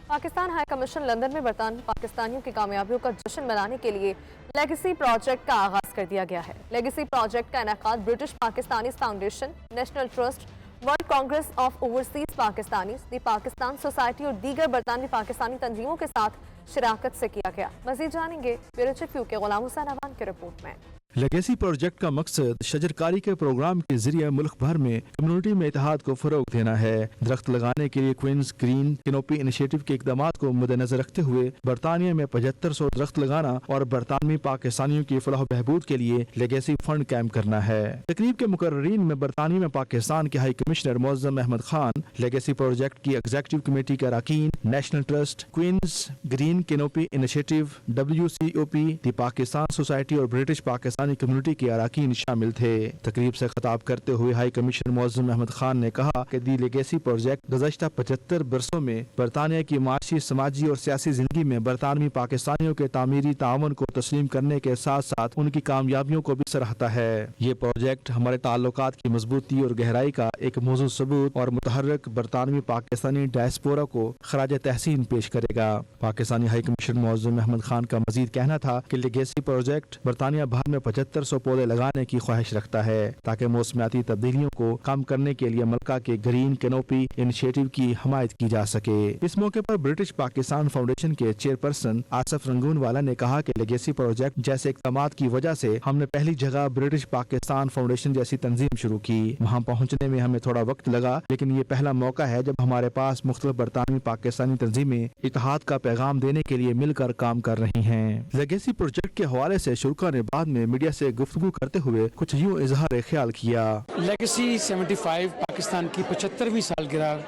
Pakistan high commission London में बरतानवी पाकिस्तानियों की कामयाबियों का जश्न मनाने के लिए लेगेसी प्रोजेक्ट का आगाज कर दिया गया है। लेगेसी प्रोजेक्ट का इनेकाद British Pakistani foundation, national trust, world congress of overseas Pakistanis, the Pakistan society और दीगर बरतानवी पाकिस्तानी तंजीमों के साथ शिराकत से किया गया। मजीद जानेंगे ब्यूरो चीफ के गुलाम हुसैन अवान की रिपोर्ट में। लेगेसी प्रोजेक्ट का मकसद शजरकारी के प्रोग्राम के जरिए मुल्क भर में कम्युनिटी में इत्तेहाद को फरोग देना है। दरख्त लगाने के लिए क्वींस ग्रीन कैनोपी इनिशिएटिव के इकदाम को मद्देनजर रखते हुए बरतानिया में 7500 दरख्त लगाना और बरतानवी पाकिस्तानियों की फलाह बहबूद के लिए लेगेसी फंड कायम करना है। तकरीब के मुकर्रीन में बरतानिया में पाकिस्तान के high commissioner Moazzam Ahmed Khan, legacy project की एग्जीक्यूटिव कमेटी के अरकान, national trust, Queen's green canopy initiative, WCOP, the Pakistan society और ब्रिटिश पाकिस्तानी कम्युनिटी के अरकान शामिल थे। तकरीब से खिताब करते हुए हाई कमिश्नर मोअज़्ज़म अहमद खान ने कहा कि दी लेगेसी प्रोजेक्ट गुज़श्ता 75 बरसों में बरतानिया की माशी, समाजी और सियासी जिंदगी में बरतानवी पाकिस्तानियों के तामीरी ताउन को तस्लीम करने के साथ साथ उनकी कामयाबियों को भी सराहता है। ये प्रोजेक्ट हमारे ताल्लुकात की मजबूती और गहराई का एक मौजूद सबूत और मुतहर्रिक बरतानवी पाकिस्तानी डायस्पोरा को खराज तहसीन पेश करेगा। पाकिस्तानी हाई कमिश्नर मोअज़्ज़म अहमद खान का मजीद कहना था कि लेगेसी प्रोजेक्ट बरतानिया भर में 7500 पौधे लगाने की ख्वाहिश रखता है ताकि मौसमियाती तब्दीलियों को कम करने के लिए मलका के ग्रीन कैनोपी इनिशिएटिव की हमायत की जा सके। इस मौके पर ब्रिटिश पाकिस्तान फाउंडेशन के चेयरपर्सन आसफ रंगून वाला ने कहा कि लेगेसी प्रोजेक्ट जैसे इक़दामात की वजह से हमने पहली जगह ब्रिटिश पाकिस्तान फाउंडेशन जैसी तंजीम शुरू की। वहाँ पहुँचने में हमें थोड़ा वक्त लगा, लेकिन ये पहला मौका है जब हमारे पास मुख्तलिफ बरतानवी पाकिस्तानी तंजीमें इत्तेहाद का पैगाम देने के लिए मिलकर काम कर रही हैं। लेगेसी प्रोजेक्ट के हवाले से शुरा ने बाद में मीडिया से गुफ्तगू करते हुए कुछ यूं इजहार ख्याल किया। लेगेसी 75 पाकिस्तान की 75वीं सालगिरह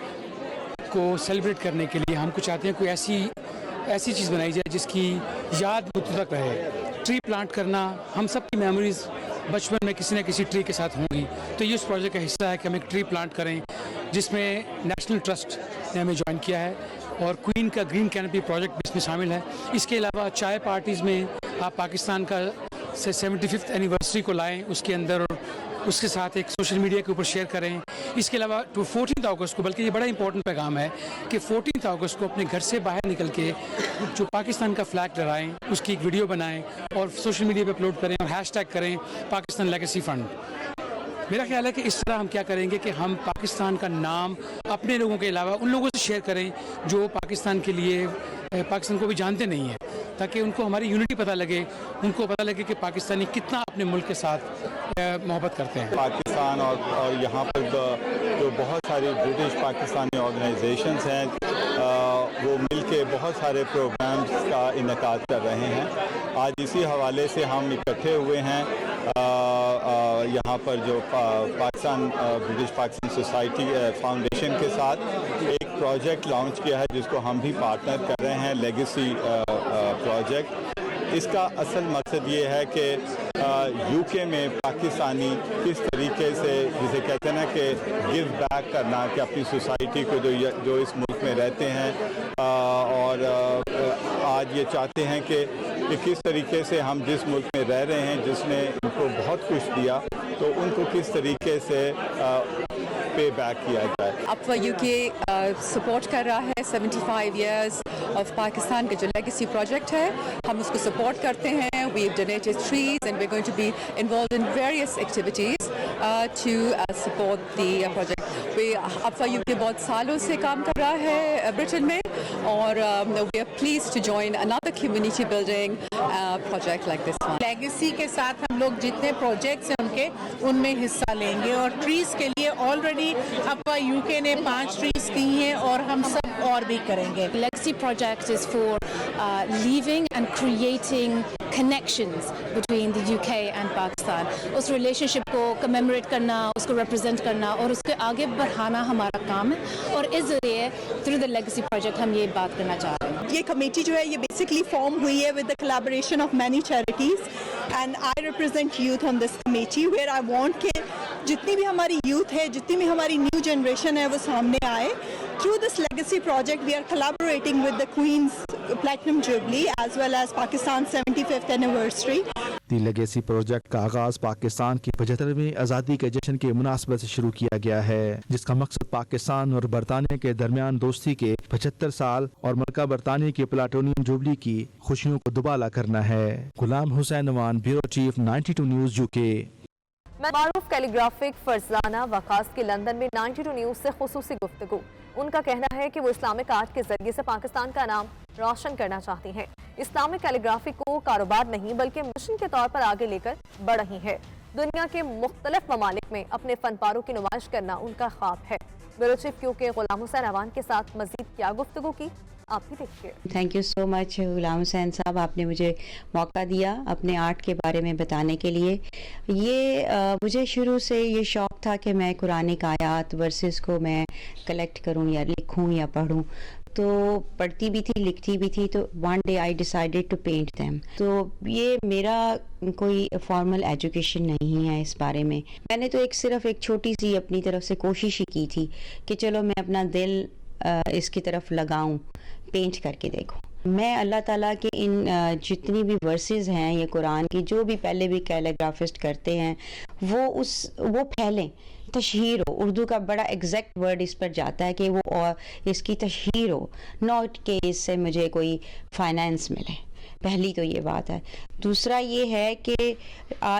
को सेलिब्रेट करने के लिए हम कुछ चाहते हैं कोई ऐसी चीज़ बनाई जाए जिसकी याद मुद्दों तक रहे। ट्री प्लांट करना, हम सब की मेमोरीज बचपन में किसी न किसी ट्री के साथ होंगी, तो ये उस प्रोजेक्ट का हिस्सा है कि हम एक ट्री प्लांट करें, जिसमें नेशनल ट्रस्ट ने हमें ज्वाइन किया है और क्वीन का ग्रीन कैनोपी प्रोजेक्ट भी इसमें शामिल है। इसके अलावा चाय पार्टीज़ में आप पाकिस्तान का 75th एनिवर्सरी को लाएं, उसके अंदर और उसके साथ एक सोशल मीडिया के ऊपर शेयर करें। इसके अलावा 14 अगस्त को, बल्कि ये बड़ा इंपॉर्टेंट पैगाम है कि 14 अगस्त को अपने घर से बाहर निकल के जो पाकिस्तान का फ्लैग लहराएं, उसकी एक वीडियो बनाएं और सोशल मीडिया पे अपलोड करें और हैशटैग करें पाकिस्तान लेगेसी फंड। मेरा ख्याल है कि इस तरह हम क्या करेंगे कि हम पाकिस्तान का नाम अपने लोगों के अलावा उन लोगों से शेयर करें जो पाकिस्तान के लिए पाकिस्तान को भी जानते नहीं हैं, ताकि उनको हमारी यूनिटी पता लगे, उनको पता लगे कि पाकिस्तानी कितना अपने मुल्क के साथ मोहब्बत करते हैं। पाकिस्तान और यहाँ पर जो बहुत सारी ब्रिटिश पाकिस्तानी ऑर्गेनाइजेशंस हैं वो मिलके बहुत सारे प्रोग्राम्स का इनेकाद कर रहे हैं। आज इसी हवाले से हम इकट्ठे हुए हैं यहाँ पर जो Pakistan British Pakistan society foundation के साथ एक प्रोजेक्ट लॉन्च किया है जिसको हम भी पार्टनर कर रहे हैं, लेगेसी प्रोजेक्ट। इसका असल मकसद ये है कि यूके में पाकिस्तानी किस तरीके से, जिसे कहते हैं ना कि गिव बैक करना, कि अपनी सोसाइटी को जो इस मुल्क में रहते हैं और आज ये चाहते हैं कि किस तरीके से हम जिस मुल्क में रह रहे हैं जिसने इनको बहुत कुछ दिया, तो उनको किस तरीके से पे बैक किया जाए। अब यूके सपोर्ट कर रहा है 75 इयर्स ऑफ पाकिस्तान का जो लेगेसी प्रोजेक्ट है, हम उसको सपोर्ट करते हैं। We have donated trees and we are going to be involved in various activities to support the project. अब यूके बहुत सालों से काम कर रहा है ब्रिटेन में और we are pleased to join another community building project like this one. Legacy के साथ हम लोग जितने प्रोजेक्ट्स हैं उनके उनमें हिस्सा लेंगे और ट्रीज के लिए ऑलरेडी अपा यूके ने 5 ट्रीज की हैं और हम सब और भी करेंगे। Legacy project is for leaving and creating connections between the UK and Pakistan. उस relationship को commemorate करना, उसको represent करना और उसके आगे बढ़ाना हमारा काम है और इस जरिए through the legacy project हम ये बात करना चाह रहे हैं। ये कमेटी जो है ये बेसिकली फॉर्म हुई है with the collaboration of many charities and I represent youth on this committee where I want कि जितनी भी हमारी यूथ है, जितनी भी हमारी न्यू जनरेशन है वो सामने आए। Through this legacy project, we are collaborating with the Queen's Platinum Jubilee as well as Pakistan's 75th anniversary. The legacy project کا آغاز پاکستان کی 75ویں آزادی کے جشن کی مناسبت سے شروع کیا گیا ہے، جس کا مقصد پاکستان اور برطانیہ کے درمیان دوستی کے 75 سال اور ملکہ برطانیہ کی پلاٹونیم جوبلی کی خوشیوں کو دوبالا کرنا ہے۔ غلام حسین نوان، بیورو چیف 92 نیوز UK۔ معروف کیلیگرافک فرزانہ وقاص کی لندن میں 92 نیوز سے خصوصی گفتگو۔ ان کا کہنا ہے کہ وہ اسلامک آرٹ کے ذریعے سے پاکستان کا نام روشن کرنا چاہتی ہیں۔ اسلامک کیلیگرافی کو کاروبار نہیں بلکہ مشن کے طور پر آگے لے کر بڑھ رہی ہے۔ دنیا کے مختلف ممالک میں اپنے فن پاروں کی نمائش کرنا ان کا خواب ہے۔ بیورو چیف کیو کے غلام حسین نوان کے ساتھ مزید کیا گفتگو کی، آپ بھی دیکھیے۔ تھینک یو سو مچ غلام حسین صاحب، آپ نے مجھے موقع دیا اپنے آرٹ کے بارے میں بتانے کے لیے۔ مجھے شروع سے یہ شوق تھا کہ میں قرآنک آیات ورسز کو میں کلیکٹ کروں یا لکھوں یا پڑھوں، تو پڑھتی بھی تھی لکھتی بھی تھی، تو one day I decided to paint them. تو یہ میرا کوئی فارمل ایجوکیشن نہیں ہے اس بارے میں، میں نے تو صرف ایک چھوٹی سی اپنی طرف سے کوشش ہی کی تھی کہ چلو میں اپنا دل اس کی طرف لگاؤں، پینٹ کر کے دیکھوں۔ میں اللہ تعالیٰ کے ان جتنی بھی ورسز ہیں یہ قرآن کی، جو بھی پہلے بھی کیلیگرافسٹ کرتے ہیں، وہ پھیلیں، تشہیر ہو۔ اردو کا بڑا ایگزیکٹ ورڈ اس پر جاتا ہے کہ وہ اس کی تشہیر ہو، ناٹ کہ اس سے مجھے کوئی فائنانس ملے۔ پہلی تو یہ بات ہے۔ دوسرا یہ ہے کہ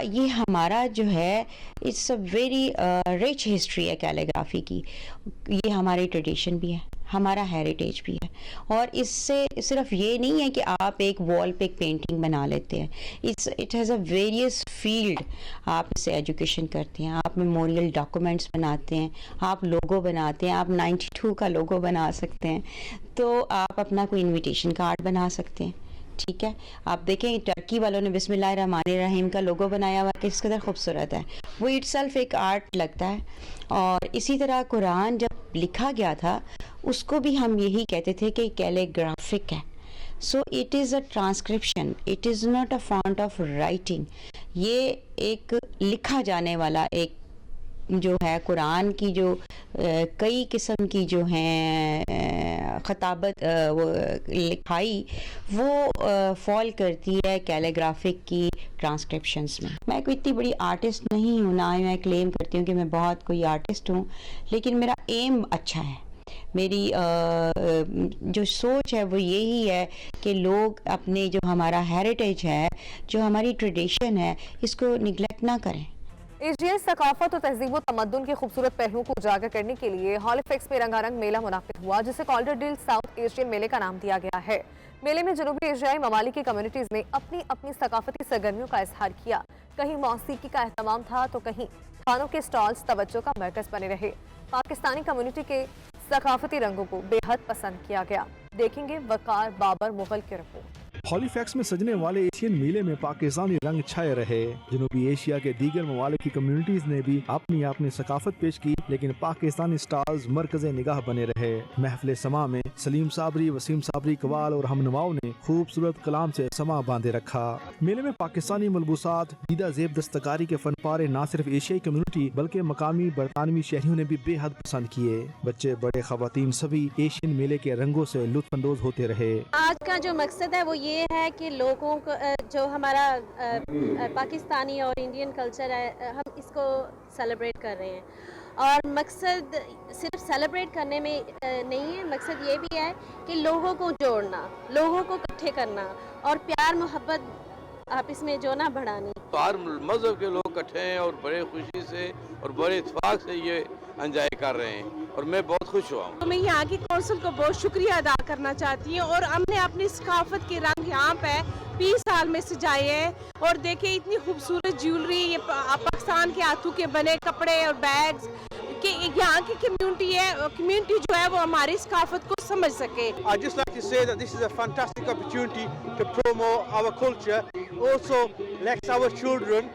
یہ ہمارا جو ہے it's a very rich history ہے کیلیگرافی کی، یہ ہماری ٹریڈیشن بھی ہے، ہمارا ہیریٹیج بھی ہے، اور اس سے صرف یہ نہیں ہے کہ آپ ایک وال پہ ایک پینٹنگ بنا لیتے ہیں، it has a various field. آپ اس سے ایجوکیشن کرتے ہیں، آپ میموریل ڈاکومنٹس بناتے ہیں، آپ لوگو بناتے ہیں، آپ 92 کا لوگو بنا سکتے ہیں، تو آپ اپنا کوئی انویٹیشن کارڈ بنا سکتے ہیں، ٹھیک ہے۔ آپ دیکھیں ٹرکی والوں نے بسم اللہ الرحمن الرحیم کا لوگو بنایا ہوا، کس قدر خوبصورت ہے، وہ اٹ سیلف ایک آرٹ لگتا ہے۔ اور اسی طرح قرآن جب لکھا گیا تھا اس کو بھی ہم یہی کہتے تھے کہ کیلیگرافک ہے، so it is a transcription, it is not a font of writing. یہ ایک لکھا جانے والا ایک جو ہے قرآن کی جو کئی قسم کی جو ہیں خطابت لکھائی، وہ فال کرتی ہے کیلیگرافک کی ٹرانسکرپشنز میں۔ میں کوئی اتنی بڑی آرٹسٹ نہیں ہوں، نہ میں کلیم کرتی ہوں کہ میں بہت کوئی آرٹسٹ ہوں، لیکن میرا ایم اچھا ہے۔ میری جو سوچ ہے وہ یہی ہے کہ لوگ اپنے جو ہمارا ہیریٹیج ہے، جو ہماری ٹریڈیشن ہے، اس کو نگلیکٹ نہ کریں۔ ایشیائی ثقافت اور تہذیب و تمدن کے خوبصورت پہلوؤں کو اجاگر کرنے کے لیے ہالیفیکس میں رنگا رنگ میلہ منعقد ہوا، جسے کالڈرڈیل ساؤتھ ایشین میلے کا نام دیا گیا ہے۔ میلے میں جنوبی ایشیائی ممالک کی کمیونٹیز نے اپنی اپنی ثقافتی سرگرمیوں کا اظہار کیا۔ کہیں موسیقی کا اہتمام تھا تو کہیں کھانوں کے سٹالز توجہ کا مرکز بنے رہے۔ پاکستانی کمیونٹی کے ثقافتی رنگوں کو بے حد پسند کیا گیا۔ دیکھیں گے وقار بابر مغل کی رپورٹ۔ ہالی فیکس میں سجنے والے ایشین میلے میں پاکستانی رنگ چھائے رہے۔ جنوبی ایشیا کے دیگر ممالک کی کمیونٹیز نے بھی اپنی ثقافت پیش کی، لیکن پاکستانی سٹارز مرکز نگاہ بنے رہے۔ محفل سما میں سلیم صابری، وسیم صابری قوال اور ہم نواؤں نے خوبصورت کلام سے سما باندھے رکھا۔ میلے میں پاکستانی ملبوسات، دیدہ زیب دستکاری کے فن پارے نہ صرف ایشیائی کمیونٹی بلکہ مقامی برطانوی شہریوں نے بھی بے حد پسند کیے۔ بچے بڑے خواتین سبھی ایشین میلے کے رنگوں سے لطف اندوز ہوتے رہے۔ آج کا جو مقصد ہے وہ یہ ہے کہ لوگوں کو جو ہمارا پاکستانی اور انڈین کلچر ہے، ہم اس کو سیلیبریٹ کر رہے ہیں، اور مقصد صرف سیلیبریٹ کرنے میں نہیں ہے، مقصد یہ بھی ہے کہ لوگوں کو جوڑنا، لوگوں کو اکٹھے کرنا اور پیار محبت آپس میں جو نہ بڑھانی۔ ہر مذہب کے لوگ اکٹھے ہیں اور بڑے خوشی سے اور بڑے اتفاق سے یہ انجوائے کر رہے ہیں، اور میں بہت خوش ہوا ہوں۔ میں یہاں کی کونسل کو بہت شکریہ ادا کرنا چاہتی ہوں، اور ہم نے اپنی ثقافت کے رنگ یہاں پہ 20 سال میں سجائے ہیں، اور دیکھیں اتنی خوبصورت جیولری، یہ پاکستان کے ہاتھوں کے بنے کپڑے اور بیگز، کہ یہاں کی کمیونٹی جو ہے وہ ہماری ثقافت کو سمجھ سکے۔ I'd just like to say that this is a fantastic opportunity to promote our culture, also lets our children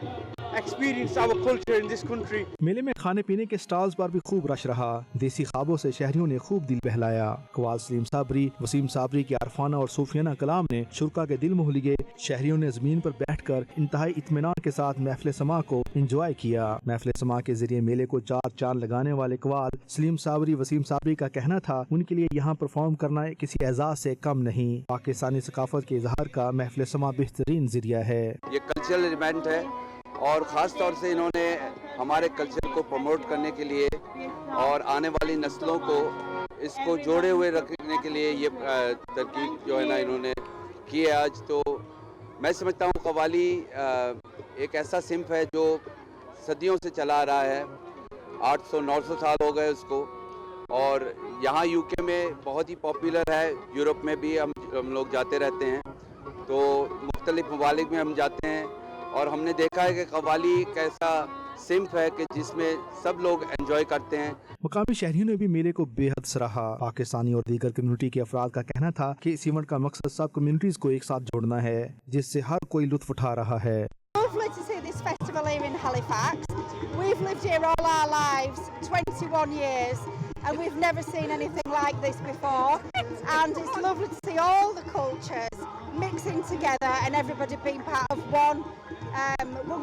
experience our culture in this country. मेले में खाने पीने के स्टॉल्स पर भी खूब रश रहा। देसी ख्वाबों से शहरियों ने खूब दिल बहलाया। कवाल सलीम साबरी, वसीम साबरी की आरफाना और सूफियाना कलाम ने शुरका के दिल मोह लिए। शहरियों ने जमीन पर बैठकर इंतहाई इत्मीनान के साथ महफिल समा को एंजॉय किया। महफिल समा के जरिए मेले को चार चांद लगाने वाले कवाल सलीम साबरी वसीम साबरी का कहना था, उनके लिए यहाँ परफॉर्म करना किसी एजाज से कम नहीं। पाकिस्तानी सकाफत के इजहार का महफिल समा बेहतरीन जरिया है। ये कल्चरल इवेंट है और ख़ास तौर से इन्होंने हमारे कल्चर को प्रमोट करने के लिए और आने वाली नस्लों को इसको जोड़े हुए रखने के लिए ये तरकीब जो है ना इन्होंने की है आज। तो मैं समझता हूँ कव्वाली एक ऐसा सिंफ है जो सदियों से चला आ रहा है। 800-900 साल हो गए उसको, और यहाँ यूके में बहुत ही पॉपुलर है। यूरोप में भी हम लोग जाते रहते हैं, तो मुख्तलिफ ममालिक में हम जाते हैं और हमने देखा है कि कव्वाली एक ऐसा सिंफ है कि जिसमें सब लोग एंजॉय करते हैं। मुकामी शहरियों ने भी मेले को बेहद सराहा। पाकिस्तानी और दीगर कम्युनिटी के अफराद का कहना था कि इस इवेंट का मकसद सब कम्युनिटीज को एक साथ जोड़ना है, जिससे हर कोई लुत्फ उठा रहा है। Lovely to see this festival here in Halifax. We've lived here all our lives, 21 years, and we've never seen anything like this before. And it's lovely to see all the cultures mixing together and everybody being part of one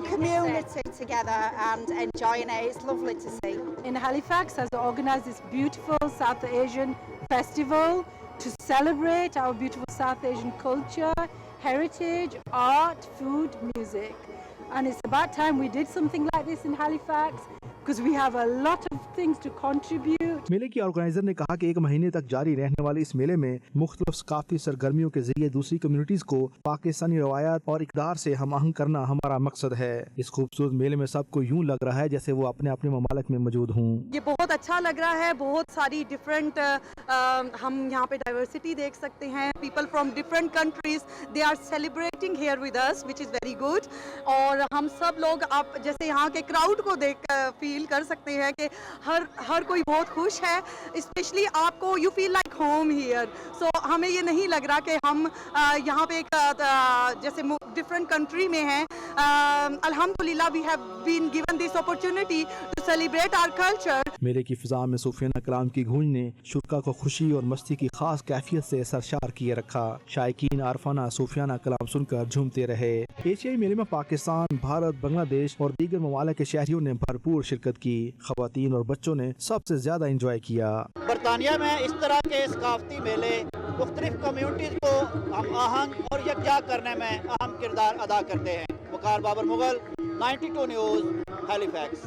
community together and enjoying it. It's lovely to see. In Halifax has organised this beautiful South Asian festival to celebrate our beautiful South Asian culture, heritage, art, food, music. And it's about time we did something like this in Halifax because we have a lot of things to contribute. मेले की organiser ने कहा कि 1 महीने तक जारी रहने वाले इस मेले में मुख्तलिफ सकाफती सरगर्मियों के जरिए दूसरी कम्युनिटीज को पाकिस्तानी रवायात और इक़दार से हम आहंग करना हमारा मकसद है। इस खूबसूरत मेले में सबको यूं लग रहा है जैसे वो अपने अपने ममालिक में मौजूद हों। ये बहुत अच्छा लग रहा है। बहुत सारी डिफरेंट हम यहाँ पे डाइवर्सिटी देख सकते हैं। People from different countries they are celebrating here with us, which is very good. और हम सब लोग आप जैसे यहाँ के क्राउड को देख फील कर सकते हैं कि हर कोई बहुत खुश है। स्पेशली आपको you feel like home here. So हमें ये नहीं लग रहा कि हम यहाँ पे एक जैसे डिफरेंट कंट्री में हैं। अल्हम्दुलिल्लाह we have been given this opportunity to celebrate our culture. मेले की फिजा में सूफियाना कलाम की गूंज ने शुरका को खुशी और मस्ती की खास कैफियत से सरशार किए रखा। शायकीन आरफाना सूफियाना कलाम सुनकर झूमते रहे। एशियाई मेले में पाकिस्तान, भारत, बांग्लादेश और दीगर ममालिक के शहरियों ने भरपूर शिरकत की। खवातीन और बच्चों ने सबसे ज्यादा एंजॉय किया। बरतानिया में इस तरह के सकाफती मेले मुख्तलिफ कम्युनिटीज को हम आहंग और यकजा करने में अहम किरदार अदा करते हैं। वकार बाबर मुगल, 92 न्यूज़, हैलिफैक्स।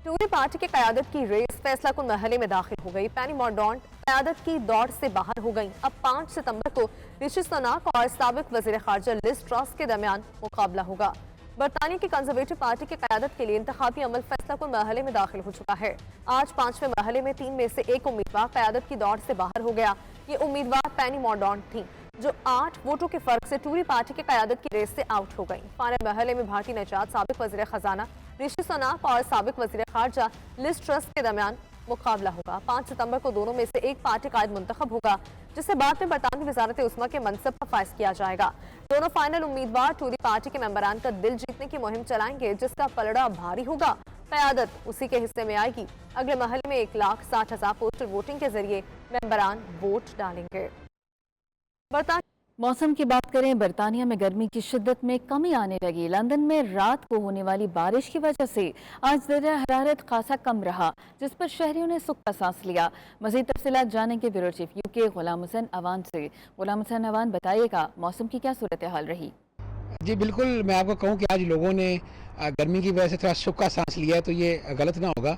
टूरी पार्टी की क़यादत की रेस फैसला कुन महले में दाखिल हो गई। पैनी मॉर्डॉन्ट क़यादत की दौड़ से बाहर हो गई। अब 5 सितंबर को ऋषि सुनाक और साबिक वज़ीर ख़ारजा लिज ट्रस के दरमियान मुकाबला होगा। बरतानिया की कंजर्वेटिव पार्टी की क़यादत के लिए इंतखाबी अमल फैसला कुन महले में दाखिल हो चुका है। आज 5वें महले में 3 में से 1 उम्मीदवार क़यादत की दौड़ से बाहर हो गया। ये उम्मीदवार पैनी मॉर्डॉन्ट थी, जो 8 वोटों के फर्क से टूरी पार्टी की क़यादत की रेस से आउट हो गई। फाइनल महले में भारतीय नजात, साबिक वज़ीर ख़जाना ऋषि सुनाक और साबिक वज़ीर ख़ारजा लिज ट्रस के दरमियान मुकाबला होगा। 5 सितंबर को दोनों में से एक पार्टी कायद मुंतखब होगा, जिसे बाद में बरतानवी वज़ारत उस्मा के मनसब पर फाइज किया जाएगा। दोनों फाइनल उम्मीदवार टूरी पार्टी के मेंबरान का दिल जीतने की मुहिम चलाएंगे, जिसका पलड़ा भारी होगा। क़यादत उसी के हिस्से में आएगी। अगले महल में 1,60,000 पोस्टल वोटिंग के जरिए मेंबरान वोट डालेंगे। मौसम की बात करें, बरतानिया में गर्मी की शिद्दत में कमी आने लगी। लंदन में रात को होने वाली बारिश की वजह से आज दर्जा हरारत खासा कम रहा, जिस पर शहरियों ने सुख का सांस लिया। मज़ीद तफसीलात जानेंगे bureau chief UK Ghulam Hussain Awan से। गुलाम हुसैन अवान, बताइएगा मौसम की क्या सूरत हाल रही? जी बिल्कुल, मैं आपको कहूँ कि आज लोगों ने गर्मी की वजह से थोड़ा सुख का सांस लिया है, तो ये गलत ना होगा,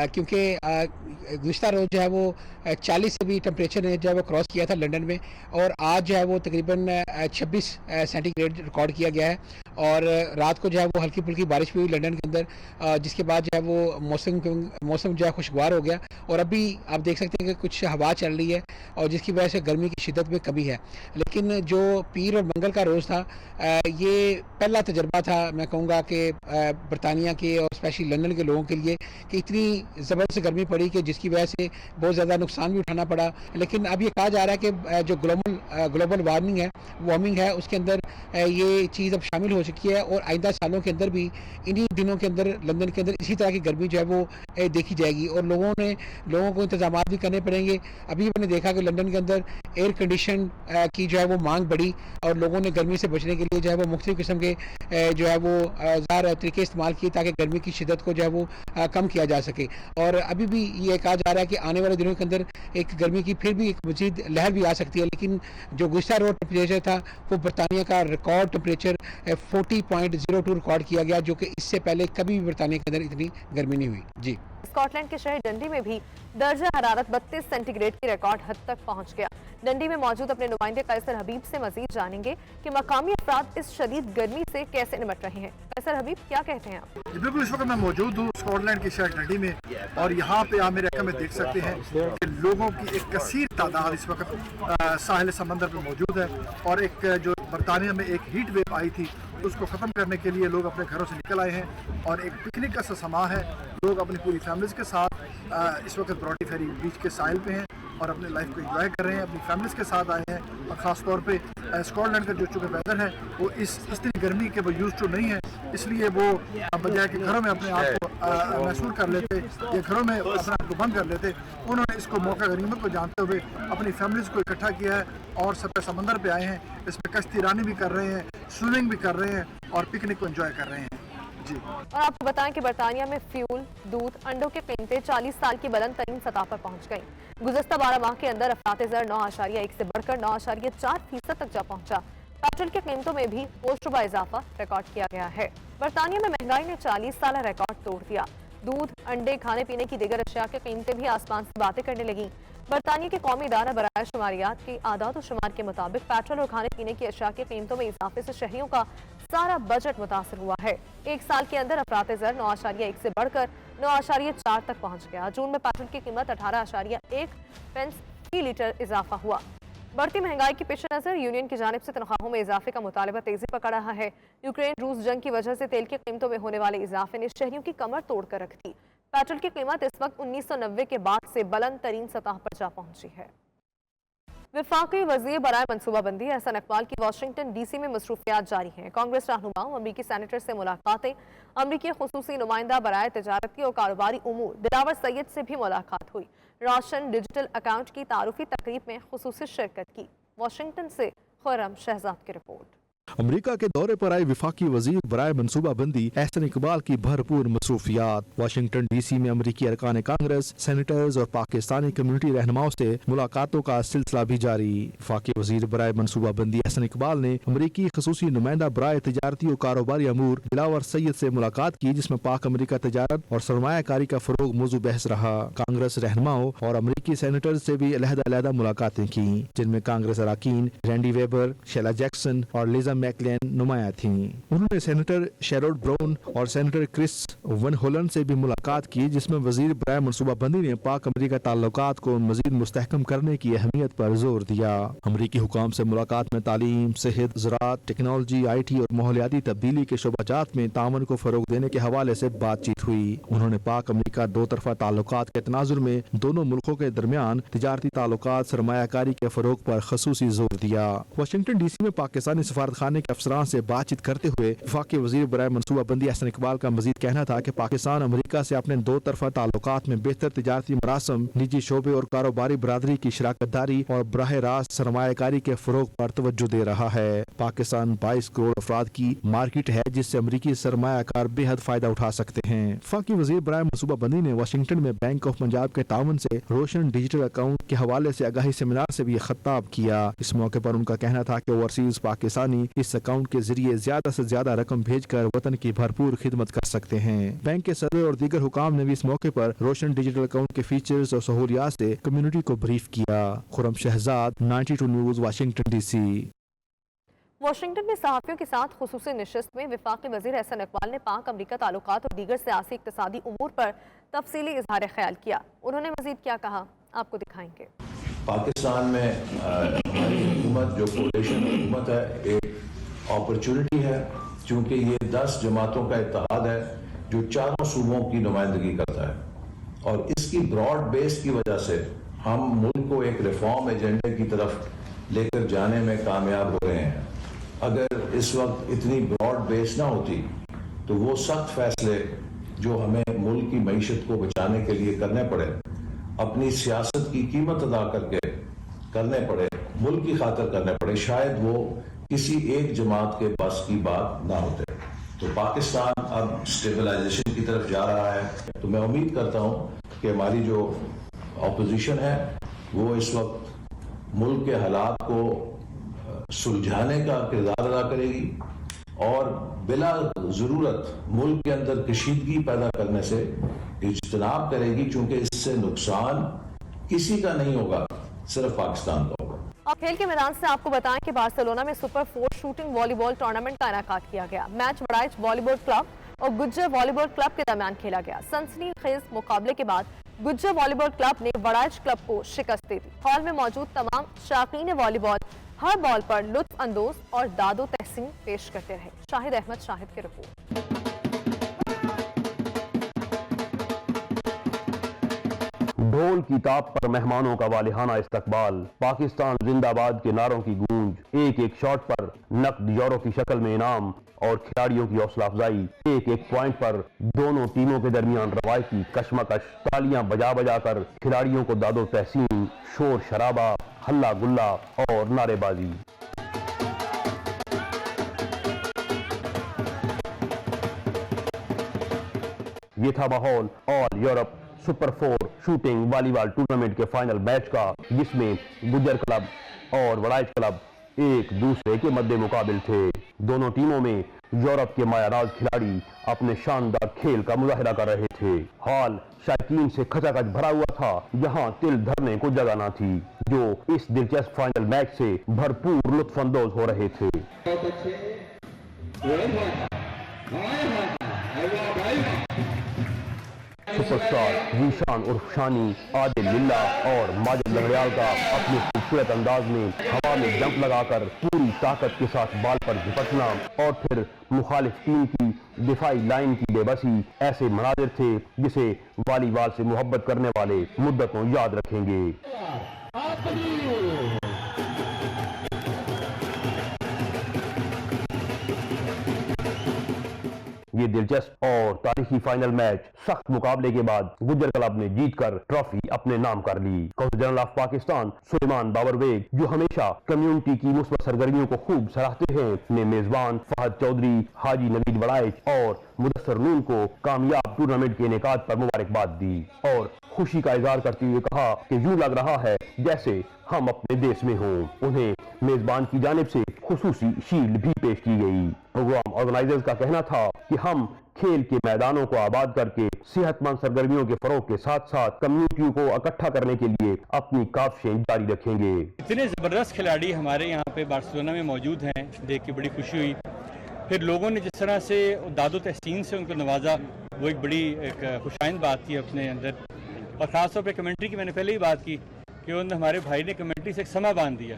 क्योंकि गुज़िश्ता रोज़ जो है वो 40 से भी टेम्परेचर ने जो है वो क्रॉस किया था लंदन में, और आज जो है वो तकरीबन 26 सेंटीग्रेड रिकॉर्ड किया गया है। اور رات کو جو ہے وہ ہلکی پھلکی بارش بھی ہوئی لنڈن کے اندر، جس کے بعد جو ہے وہ موسم جو ہے خوشگوار ہو گیا، اور ابھی آپ دیکھ سکتے ہیں کہ کچھ ہوا چل رہی ہے اور جس کی وجہ سے گرمی کی شدت میں کمی ہے. لیکن جو پیر اور منگل کا روز تھا یہ پہلا تجربہ تھا میں کہوں گا کہ برطانیہ کے اور اسپیشلی لندن کے لوگوں کے لیے کہ اتنی زبردست گرمی پڑی کہ جس کی وجہ سے بہت زیادہ نقصان بھی اٹھانا پڑا. لیکن اب یہ کہا جا رہا ہے کہ جو گلوبل وارمنگ ہے اس کے اندر یہ چیز اب شامل ہو چکی ہے، اور آئندہ سالوں کے اندر بھی انہی دنوں کے اندر لندن کے اندر اسی طرح کی گرمی جو ہے وہ دیکھی جائے گی، اور لوگوں کو انتظامات بھی کرنے پڑیں گے. ابھی میں نے دیکھا کہ لندن کے اندر ایئر کنڈیشن کی جو ہے وہ مانگ بڑھی، اور لوگوں نے گرمی سے بچنے کے لیے جو ہے وہ مختلف قسم کے جو ہے وہ ظاہر طریقے استعمال کیے تاکہ گرمی کی شدت کو جو ہے وہ کم کیا جا سکے. اور ابھی بھی یہ کہا جا رہا ہے کہ آنے والے دنوں کے اندر ایک گرمی کی پھر بھی ایک مزید لہر بھی آ سکتی ہے. لیکن جو گزشتہ روز ٹمپریچر تھا وہ برطانیہ کا ریکارڈ ٹمپریچر 40.02 ریکارڈ کیا گیا، جو کہ اس سے پہلے کبھی بھی برطانیہ کے اندر اتنی گرمی نہیں ہوئی. جی اسکاٹ لینڈ کے شہر ڈنڈی میں بھی درجہ حرارت 32 سینٹی گریڈ کی ریکارڈ حد تک پہنچ گیا. ڈنڈی میں موجود اپنے نمائندے قیصر حبیب سے مزید جانیں گے کہ مقامی افراد اس شدید گرمی سے کیسے نمٹ رہے ہیں. قیصر حبیب کیا کہتے ہیں آپ؟ بالکل، اس وقت میں موجود ہوں اسکاٹ لینڈ کے شہر ڈنڈی میں، اور یہاں پہ آپ میرے علاقے میں دیکھ سکتے ہیں کہ لوگوں کی ایک کثیر تعداد اس وقت ساحل سمندر پہ موجود ہے. اور ایک جو برطانیہ میں ایک ہیٹ ویو آئی تھی اس کو ختم کرنے کے لیے لوگ اپنے گھروں سے نکل آئے ہیں، اور ایک پکنک کا سما ہے. لوگ اپنی پوری فیملیز کے ساتھ اس وقت براڈی فیری بیچ کے ساحل پہ ہیں اور اپنے لائف کو انجوائے کر رہے ہیں، اپنی فیملیز کے ساتھ آئے ہیں. اور خاص طور پہ اسکاٹ لینڈ کا جو چونکہ ویدر ہے وہ اتنی گرمی کے وہ یوز ٹو نہیں ہے، اس لیے وہ بجائے کہ گھروں میں اپنے آپ کو محسوس کر لیتے یا گھروں میں اپنے آپ کو بند کر لیتے، انہوں نے اس کو موقع غنیمت کو جانتے ہوئے اپنی فیملیز کو اکٹھا کیا ہے اور سطح سمندر پہ آئے ہیں. اس میں کشتی رانی بھی کر رہے ہیں، سوئمنگ بھی کر رہے ہیں اور پکنک کو انجوائے کر رہے ہیں. جی، اور آپ کو بتائیں کہ برطانیہ میں فیول، دودھ، انڈوں کی قیمتیں 40 سال کی بلند ترین سطح پر پہنچ گئیں. گزشتہ 12 ماہ کے اندر افراط زر 9.1 سے بڑھ کر 9.4% تک جا پہنچا. پیٹرول کی قیمتوں میں بھی پوشربہ اضافہ ریکارڈ کیا گیا ہے. برطانیہ میں مہنگائی نے 40 سالہ ریکارڈ توڑ دیا. دودھ، انڈے، کھانے پینے کی دیگر اشیاء کی قیمتیں بھی آسمان سے باتیں کرنے لگیں. برطانیہ کے قومی ادارہ برائے شماریات کے اعداد و شمار کے مطابق پیٹرول اور کھانے پینے کی اشیاء کی قیمتوں میں اضافے سے شہریوں کا سارا بجٹ متاثر ہوا ہے. ایک سال کے اندر افراط زر 9.1 سے بڑھ کر 9.4 تک پہنچ گیا. جون میں پیٹرول کی قیمت 18.1 پینس فی لیٹر اضافہ ہوا. بڑھتی مہنگائی کے پیش نظر یونین کی جانب سے تنخواہوں میں اضافے کا مطالبہ تیزی پکڑ رہا ہے. یوکرین روس جنگ کی وجہ سے تیل کی قیمتوں میں ہونے والے اضافے نے شہریوں کی کمر توڑ کر رکھ دی. پیٹرول کی قیمت اس وقت 1990 کے بعد سے بلند ترین سطح پر جا پہنچی ہے. وفاقی وزیر برائے منصوبہ بندی احسن اقبال کی واشنگٹن ڈی سی میں مصروفیات جاری ہیں. کانگریس رہنماؤں، امریکی سینیٹر سے ملاقاتیں، امریکی خصوصی نمائندہ برائے تجارتی اور کاروباری امور دلاور سید سے بھی ملاقات ہوئی. روشن ڈیجیٹل اکاؤنٹ کی تعارفی تقریب میں خصوصی شرکت کی. واشنگٹن سے خرم شہزاد کی رپورٹ. امریکہ کے دورے پر آئے وفاقی وزیر برائے منصوبہ بندی احسن اقبال کی بھرپور مصروفیات. واشنگٹن ڈی سی میں امریکی ارکان کانگریس، سینیٹرز اور پاکستانی کمیونٹی رہنماؤں سے ملاقاتوں کا سلسلہ بھی جاری. وفاقی وزیر برائے منصوبہ بندی احسن اقبال نے امریکی خصوصی نمائندہ برائے تجارتی اور کاروباری امور دلاور سید سے ملاقات کی، جس میں پاک امریکہ تجارت اور سرمایہ کاری کا فروغ موضوع بحث رہا. کانگریس رہنماؤں اور امریکی سینیٹرز سے بھی علیحدہ ملاقاتیں کی، جن میں کانگریس اراکین رینڈی ویبر، شیلا جیکسن اور لیزا میکلین نمایاں تھیں. انہوں نے سینیٹر شیروڈ براؤن اور سینیٹر کرس ون ہولن سے بھی ملاقات کی، جس میں وزیر برائے منصوبہ بندی نے پاک امریکہ تعلقات کو مزید مستحکم کرنے کی اہمیت پر زور دیا. امریکی حکام سے ملاقات میں تعلیم، صحت، زراعت، ٹیکنالوجی، آئی ٹی اور ماحولیاتی تبدیلی کے شعبہ جات میں تعاون کو فروغ دینے کے حوالے سے بات چیت ہوئی. انہوں نے پاک امریکہ دو طرفہ تعلقات کے تناظر میں دونوں ملکوں کے درمیان تجارتی تعلقات، سرمایہ کاری کے فروغ پر خصوصی زور دیا. واشنگٹن ڈی سی میں پاکستانی سفارت خانے کے افسران سے بات چیت کرتے ہوئے وفاقی وزیر برائے منصوبہ بندی احسن اقبال کا مزید کہنا تھا کہ پاکستان امریکہ سے اپنے دو طرفہ تعلقات میں بہتر تجارتی مراسم، نجی شعبے اور کاروباری برادری کی شراکت داری اور براہ راست سرمایہ کاری کے فروغ پر توجہ دے رہا ہے. پاکستان 22 کروڑ افراد کی مارکیٹ ہے، جس سے امریکی سرمایہ کار بے حد فائدہ اٹھا سکتے ہیں. وفاقی وزیر برائے منصوبہ بندی نے واشنگٹن میں بینک آف پنجاب کے تعاون سے روشن ڈیجیٹل اکاؤنٹ کے حوالے سے آگاہی سیمینار سے بھی خطاب کیا. اس موقع پر ان کا کہنا تھا کہ اوورسیز پاکستانی اس اکاؤنٹ کے ذریعے زیادہ سے زیادہ رقم بھیج کر وطن کی بھرپور خدمت کر سکتے ہیں. بینک کے صدر اور دیگر حکام نے بھی اس موقع پر روشن ڈیجیٹل اکاؤنٹ کے فیچرز اور سہولیات سے کمیونٹی کو بریف کیا. Khurram Shahzad, 92 news, Washington D C. Washington में सहाफ़ियों के साथ खुसूसी नशिस्त में वफाकी वज़ीर एहसन इकबाल ने पाक अमरीका ताल्लुकात और दीगर सियासी इक़्तिसादी उमूर पर तफसीली इजहार ख्याल किया। उन्होंने मज़ीद क्या कहा, आपको दिखाएंगे। पाकिस्तान में हमारी हुकूमत जो कोalition हुकूमत है, एक अपॉर्चुनिटी है, क्योंकि ये 10 जमातों का इत्तेहाद है जो चारों सूबों की नुमाइंदगी करता है, और इसकी ब्रॉड बेस की वजह से हम मुल्क को एक रिफॉर्म एजेंडे की तरफ लेकर जाने में कामयाब हो रहे हैं। अगर इस वक्त इतनी ब्रॉड बेस ना होती तो वो सख्त फैसले जो हमें मुल्क की मईशत को बचाने के लिए करने पड़े, अपनी सियासत की कीमत अदा करके करने पड़े, मुल्क की खातिर करने पड़े, शायद वो किसी एक जमात के बस की बात ना होते। तो पाकिस्तान अब स्टेबलाइजेशन की तरफ जा रहा है, तो मैं उम्मीद करता हूँ कि हमारी जो अपोजिशन है वो इस वक्त मुल्क के हालात को सुलझाने का किरदार अदा करेगी और बिला ज़रूरत मुल्क के अंदर कशीदगी पैदा करने से इज्तनाब करेगी, क्योंकि इससे नुकसान किसी का नहीं होगा, सिर्फ पाकिस्तान का होगा। अब खेल के मैदान से आपको बताएं कि बार्सिलोना में सुपर 4 शूटिंग वॉलीबॉल टूर्नामेंट का इनेकाद किया गया। मैच वड़ाइच वॉलीबॉल क्लब और गुज्जर वॉलीबॉल क्लब के दरमियान खेला गया। सनसनीखेज मुकाबले के बाद गुज्जर वॉलीबॉल क्लब ने वड़ाइच क्लब को शिकस्त दे दी। हॉल में मौजूद तमाम शाकीन वॉलीबॉल हर बॉल पर लुत्फ अंदोज और दादो तहसीन पेश करते रहे। शाहिद अहमद शाहिद की रिपोर्ट। ढोल की ताप पर मेहमानों का वालिहाना इस्तकबाल, पाकिस्तान जिंदाबाद के नारों की गूंज, एक एक शॉट पर नकद यूरो की शक्ल में इनाम और खिलाड़ियों की हौसला अफजाई, एक एक पॉइंट पर दोनों टीमों के दरमियान रवायती कशमकश, तालियां बजा बजा कर खिलाड़ियों को दादो तहसीन, शोर शराबा, हल्ला गुल्ला और नारेबाजी। ये था माहौल all Europe super 4 shooting volleyball tournament के फाइनल मैच का, जिसमें गुज्जर क्लब और वड़ाइच क्लब एक दूसरे के मद्दे मुकाबिल थे। दोनों टीमों में यूरोप के मायाराज खिलाड़ी अपने शानदार खेल का मुजाहिरा कर रहे थे। हॉल शायकीन से खचाखच भरा हुआ था, जहां तिल धरने को जगह न थी, जो इस दिलचस्प फाइनल मैच से भरपूर लुत्फानंदोज हो रहे थे। सुपरस्टार जीशान उर्फ शानी, आदिल लिल्ला और माजिद लंगड़ियाल का अपने खूबसूरत अंदाज में हवा में जंप लगाकर पूरी ताकत के साथ बाल पर झपटना और फिर मुखालिफ टीम की दिफाई लाइन की बेबसी, ऐसे मनाजिर थे जिसे वॉलीबॉल से मोहब्बत करने वाले मुद्दतों याद रखेंगे। ये दिलचस्प और तारीखी फाइनल मैच सख्त मुकाबले के बाद गुज्जर क्लब ने जीतकर ट्रॉफी अपने नाम कर ली। Council general of Pakistan Suleman Babar Baig, जो हमेशा कम्युनिटी की मुस्बत सरगर्मियों को खूब सराहते हैं, ने मेजबान फहद चौधरी, हाजी नवीद वड़ाइच और मुदस्सर नून को कामयाब टूर्नामेंट के इनेकाद पर मुबारकबाद दी और खुशी का इजहार करते हुए कहा कि यूं लग रहा है जैसे हम अपने देश में हों। उन्हें मेजबान की जानिब से खुसूसी शील्ड भी पेश की गई। प्रोग्राम ऑर्गेनाइजर्स का कहना था कि हम खेल के मैदानों को आबाद करके सेहतमंद सरगर्मियों के फरोग के साथ साथ कम्युनिटी को इकट्ठा करने के लिए अपनी काविशें जारी रखेंगे। इतने जबरदस्त खिलाड़ी हमारे यहाँ पे बार्सिलोना में मौजूद हैं, देख के बड़ी खुशी हुई। फिर लोगों ने जिस तरह से दादो तहसीन से उनको नवाजा, वो एक बड़ी एक खुशाइंद बात थी अपने अंदर। और ख़ासतौर पर कमेंट्री की मैंने पहले ही बात की कि उन हमारे भाई ने कमेंट्री से एक समा बांध दिया।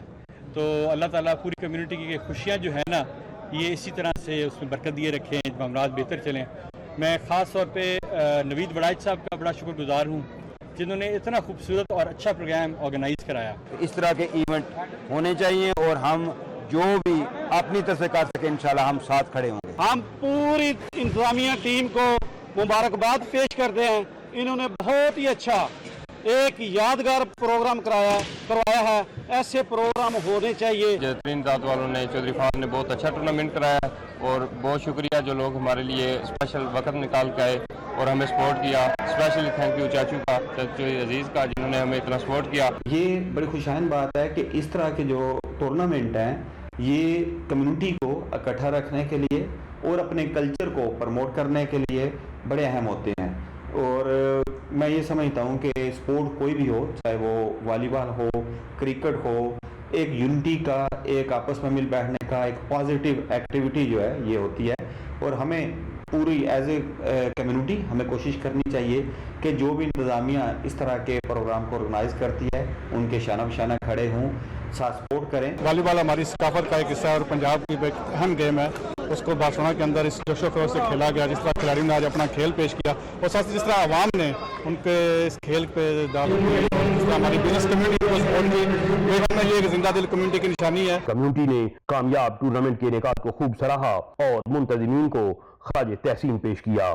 तो अल्लाह ताला पूरी कम्युनिटी की खुशियाँ जो है ना, ये इसी तरह से उसमें बरकत दिए रखें, मामलात बेहतर चलें। मैं ख़ास तौर पे नवीद वड़ाइच साहब का बड़ा शुक्रगुजार हूँ, जिन्होंने इतना खूबसूरत और अच्छा प्रोग्राम ऑर्गेनाइज कराया। इस तरह के इवेंट होने चाहिए और हम जो भी अपनी तरफ से कर सके इंशाल्लाह हम साथ खड़े होंगे। हम पूरी इंतजामिया टीम को मुबारकबाद पेश करते हैं। इन्होंने बहुत ही अच्छा एक यादगार प्रोग्राम करवाया है। ऐसे प्रोग्राम होने चाहिए। बेहतरीन जात वालों ने, चौधरी फारूक ने बहुत अच्छा टूर्नामेंट कराया और बहुत शुक्रिया जो लोग हमारे लिए स्पेशल वक्त निकाल के आए और हमें सपोर्ट किया। स्पेशली थैंक यू चाचू का, चाचू अजीज़ का, जिन्होंने हमें इतना सपोर्ट किया। ये बड़ी खुशाइन बात है कि इस तरह के जो टूर्नामेंट हैं ये कम्युनिटी को इकट्ठा रखने के लिए और अपने कल्चर को प्रमोट करने के लिए बड़े अहम होते हैं। और मैं ये समझता हूँ कि स्पोर्ट कोई भी हो, चाहे वो वॉलीबॉल हो, क्रिकेट हो एक यूनिटी का, एक आपस में मिल बैठने का, एक पॉजिटिव एक्टिविटी जो है ये होती है। और हमें पूरी एज ए कम्युनिटी हमें कोशिश करनी चाहिए कि जो भी इंतज़ामिया इस तरह के प्रोग्राम को ऑर्गेनाइज करती है उनके शाना बशाना खड़े हों, साथ सपोर्ट करें। वॉलीबॉल हमारी सकाफत का एक हिस्सा है और पंजाब की एक अहम गेम है, उसको बार्सिलोना के अंदर इस जोशो खरोश से खेला गया। जिस तरह खिलाड़ियों ने आज अपना खेल पेश किया और साथ ही जिस तरह आवाम ने उनके इस खेल पे दावत दी, जिस तरह हमारी बिजनेस कम्युनिटी को सपोर्ट की, ये एक जिंदा दिल कम्युनिटी की निशानी है। कम्युनिटी ने कामयाब टूर्नामेंट के इनेकाद को खूब सराहा और मुंतज़मीन को खराज तहसीन पेश किया।